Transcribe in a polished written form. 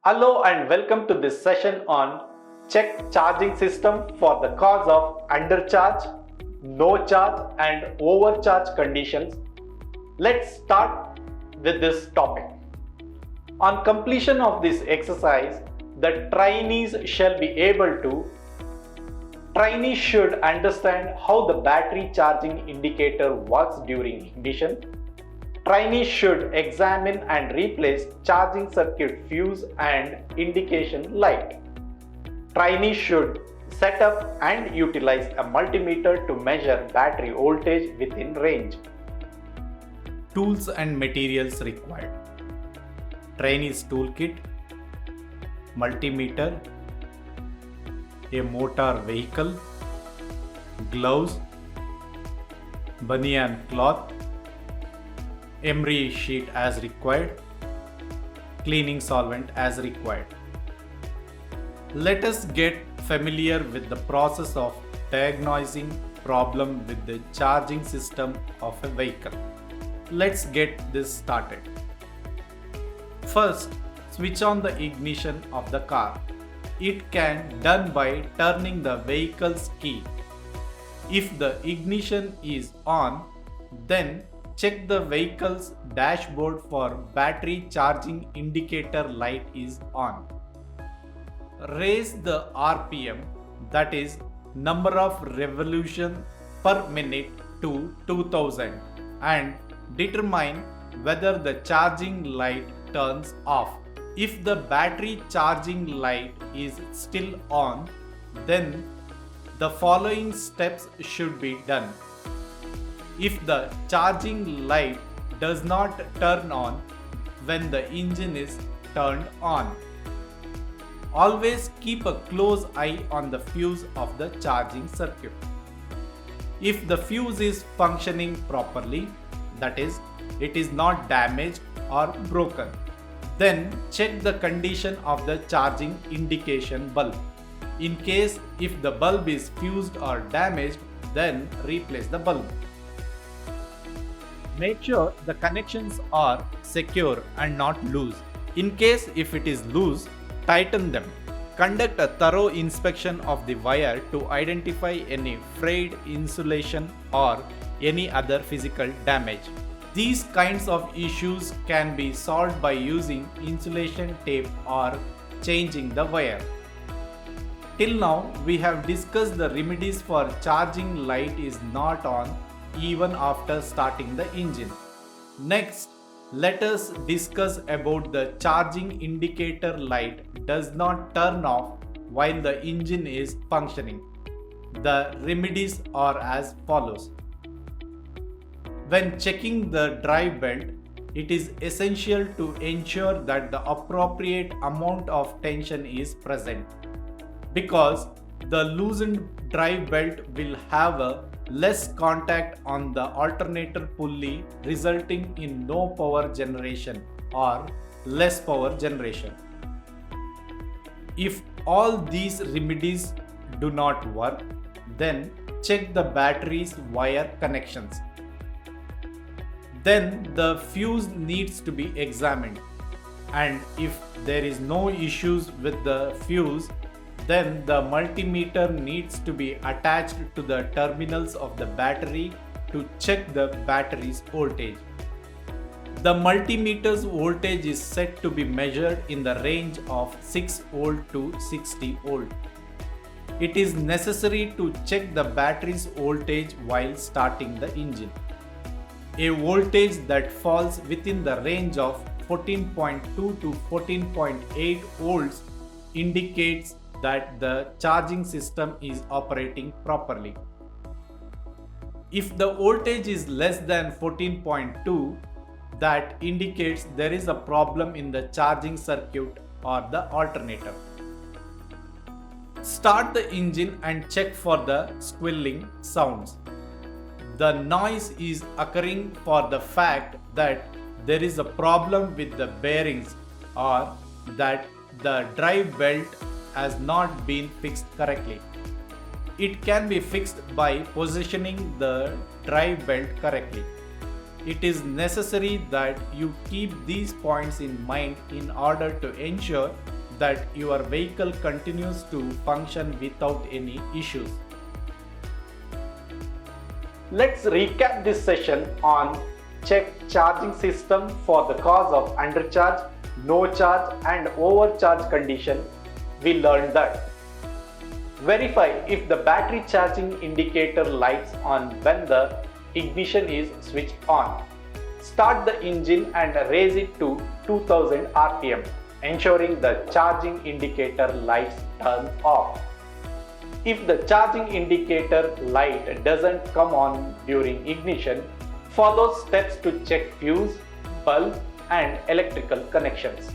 Hello and welcome to this session on check charging system for the cause of undercharge, no charge and overcharge conditions. Let's start with this topic. On completion of this exercise, the trainees should understand how the battery charging indicator works during ignition. Trainees should examine and replace charging circuit fuse and indication light. Trainees should set up and utilize a multimeter to measure battery voltage within range. Tools and materials required: trainees toolkit, multimeter, a motor vehicle, gloves, banyan cloth, emery sheet as required, cleaning solvent as required. Let us get familiar with the process of diagnosing problem with the charging system of a vehicle. Let's get this started. First, switch on the ignition of the car. It can be done by turning the vehicle's key. If the ignition is on, then check the vehicle's dashboard for battery charging indicator light is on. Raise the RPM, that is number of revolution per minute, to 2000 and determine whether the charging light turns off. If the battery charging light is still on, then the following steps should be done. If the charging light does not turn on when the engine is turned on, always keep a close eye on the fuse of the charging circuit. If the fuse is functioning properly, that is, it is not damaged or broken, then check the condition of the charging indication bulb. In case if the bulb is fused or damaged, then replace the bulb. Make sure the connections are secure and not loose. In case if it is loose, tighten them. Conduct a thorough inspection of the wire to identify any frayed insulation or any other physical damage. These kinds of issues can be solved by using insulation tape or changing the wire. Till now, we have discussed the remedies for charging light is not on even after starting the engine. Next, let us discuss about the charging indicator light does not turn off while the engine is functioning. The remedies are as follows. When checking the drive belt, it is essential to ensure that the appropriate amount of tension is present, because the loosened drive belt will have a less contact on the alternator pulley, resulting in no power generation or less power generation. If all these remedies do not work, then check the battery's wire connections. Then the fuse needs to be examined, and if there is no issues with the fuse, then the multimeter needs to be attached to the terminals of the battery to check the battery's voltage. The multimeter's voltage is set to be measured in the range of 6 volt to 60 volt. It is necessary to check the battery's voltage while starting the engine. A voltage that falls within the range of 14.2 to 14.8 volts indicates that the charging system is operating properly. If the voltage is less than 14.2, that indicates there is a problem in the charging circuit or the alternator. Start the engine and check for the squealing sounds. The noise is occurring for the fact that there is a problem with the bearings or that the drive belt has not been fixed correctly. It can be fixed by positioning the drive belt correctly. It is necessary that you keep these points in mind in order to ensure that your vehicle continues to function without any issues. Let's recap this session on check charging system for the cause of undercharge, no charge and overcharge condition. We learned that verify if the battery charging indicator lights on when the ignition is switched on. Start the engine and raise it to 2000 rpm, ensuring the charging indicator lights turn off. If the charging indicator light doesn't come on during ignition, follow steps to check fuse, bulb and electrical connections.